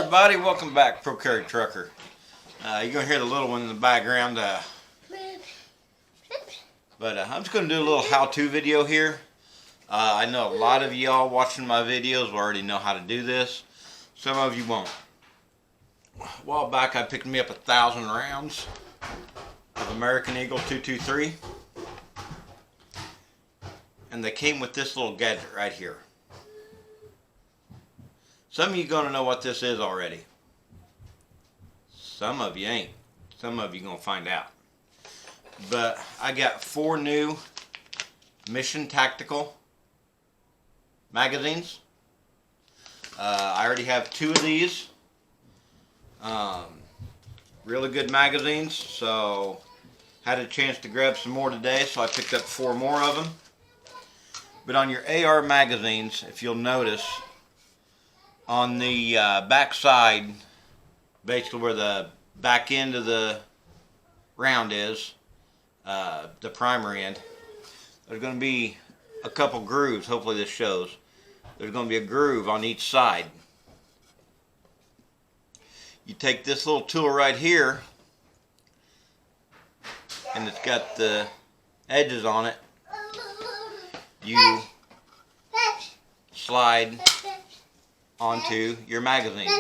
everybody, welcome back, Pro Carry Trucker. You're going to hear the little one in the background, but I'm just going to do a little how-to video here. I know a lot of y'all watching my videos will already know how to do this. Some of you won't. A while back I picked me up 1,000 rounds of American Eagle 223, and they came with this little gadget right here. Some of you gonna know what this is already. Some of you ain't. Some of you gonna find out. But I got 4 new Mission Tactical magazines. I already have 2 of these. Really good magazines, so had a chance to grab some more today, so I picked up 4 more of them. But on your AR magazines, if you'll notice, on the back side, basically where the back end of the round is, the primary end, there's going to be a couple grooves. Hopefully this shows. There's going to be a groove on each side. You take this little tool right here, and it's got the edges on it. You slide onto your magazine.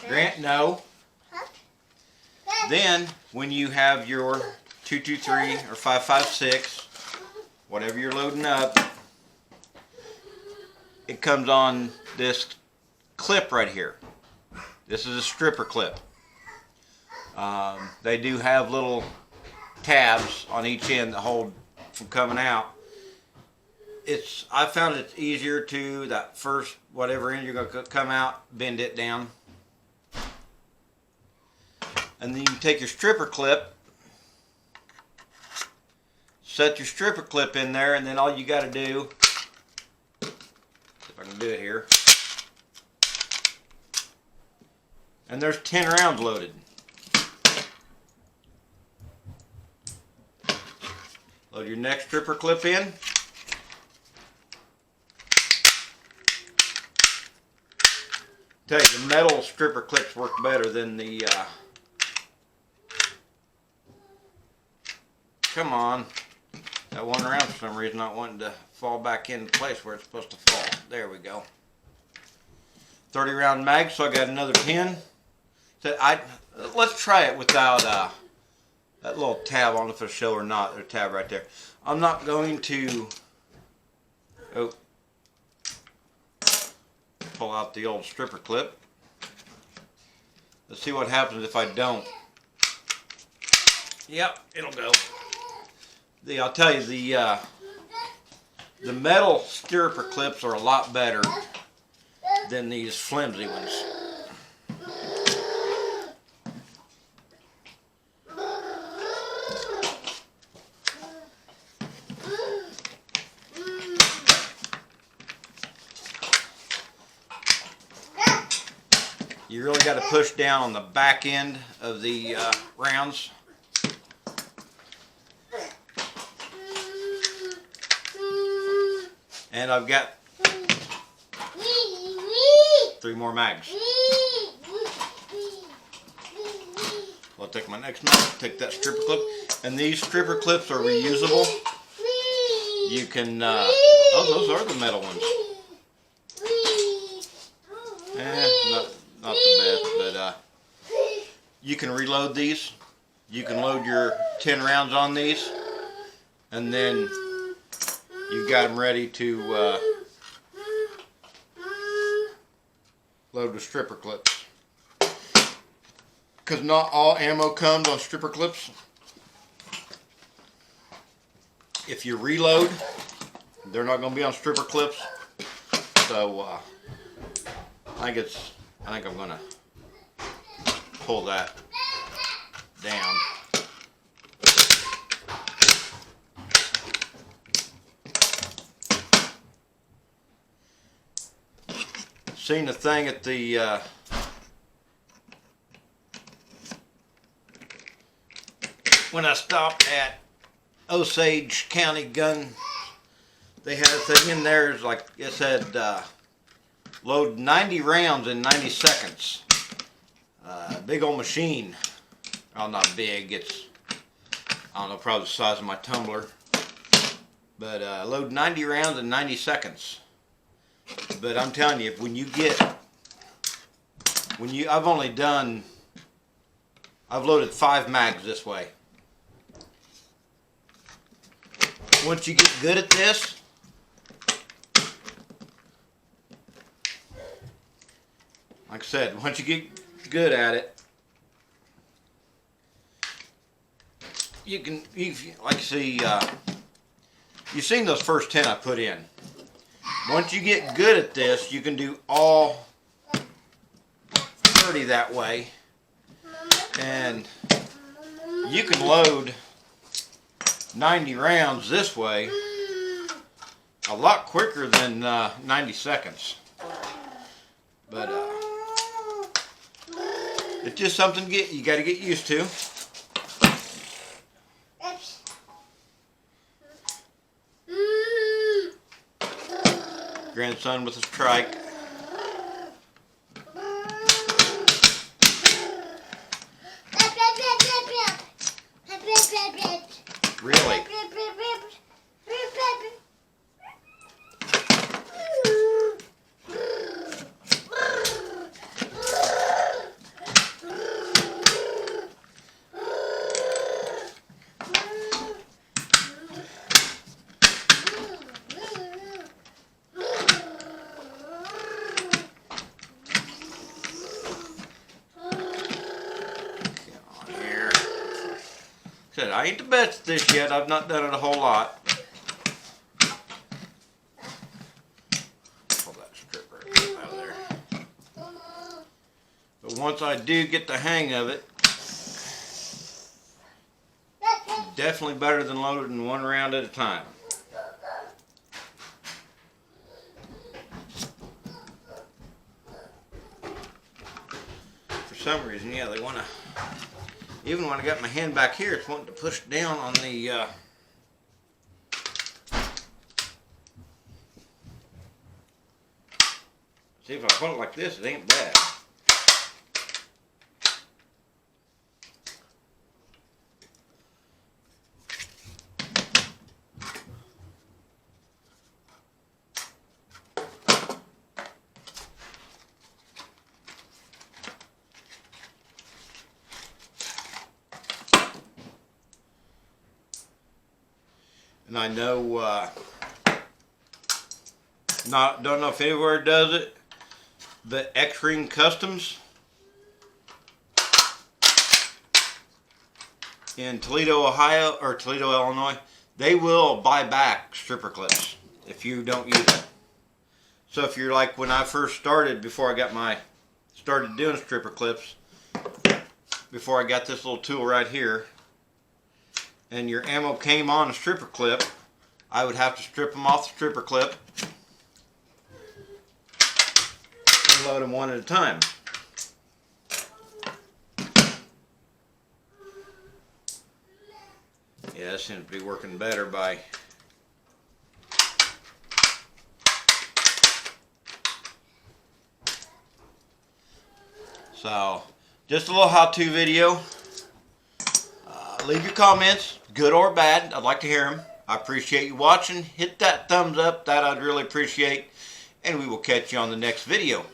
Grant, no. Then, when you have your 223 or 5.56, whatever you're loading up, it comes on this clip right here. This is a stripper clip. They do have little tabs on each end that hold from coming out. I found it's easier to, that first whatever end you're going to come out, bend it down. And then you can take your stripper clip, set your stripper clip in there, and then all you got to do, if I can do it here, and there's 10 rounds loaded. Load your next stripper clip in. Tell you, the metal stripper clips work better than the come on, that one round for some reason not wanting to fall back into place where it's supposed to fall. There we go. 30 round mag, so I got another 10. So let's try it without that little tab. I don't know if it'll show or not. There's a tab right there. I'm not going to pull out the old stripper clip. Let's see what happens if I don't. Yep, it'll go. I'll tell you, the metal stripper clips are a lot better than these flimsy ones. You really got to push down on the back end of the rounds. And I've got 3 more mags. I'll take my next mag, take that stripper clip. And these stripper clips are reusable. You can, oh, those are the metal ones. Not the best, but you can reload these. You can load your 10 rounds on these, and then you've got them ready to load the stripper clips. Because not all ammo comes on stripper clips. If you reload, they're not going to be on stripper clips. So I think I'm going to pull that down. Seen the thing at the when I stopped at Osage County Gun, they had a thing in there, like it said load 90 rounds in 90 seconds. Big old machine. Well, not big. It's, I don't know, probably the size of my tumbler. But load 90 rounds in 90 seconds. But I'm telling you, I've loaded 5 mags this way. Once you get good at this, like I said, once you get good at it, you can, like, see, you've seen those first 10 I put in. Once you get good at this, you can do all 30 that way, and you can load 90 rounds this way a lot quicker than 90 seconds. But it's just something you got to get used to. Grandson with his trike. Really? Said, I ain't the best at this yet. I've not done it a whole lot. Pull that strip right out of there. But once I do get the hang of it, definitely better than loading 1 round at a time. For some reason, yeah, they want to. Even when I got my hand back here, it's wanting to push down on the see, if I hold it like this, it ain't bad. And I know, don't know if anywhere does it, but X-Ring Customs in Toledo, Ohio, or Toledo, Illinois, they will buy back stripper clips if you don't use it. So if you're like when I first started, before I started doing stripper clips, before I got this little tool right here, and your ammo came on a stripper clip, I would have to strip them off the stripper clip and load them one at a time. Yeah, this seems to be working better by so just a little how-to video. Leave your comments, good or bad. I'd like to hear them. I appreciate you watching. Hit that thumbs up. That I'd really appreciate. And we will catch you on the next video.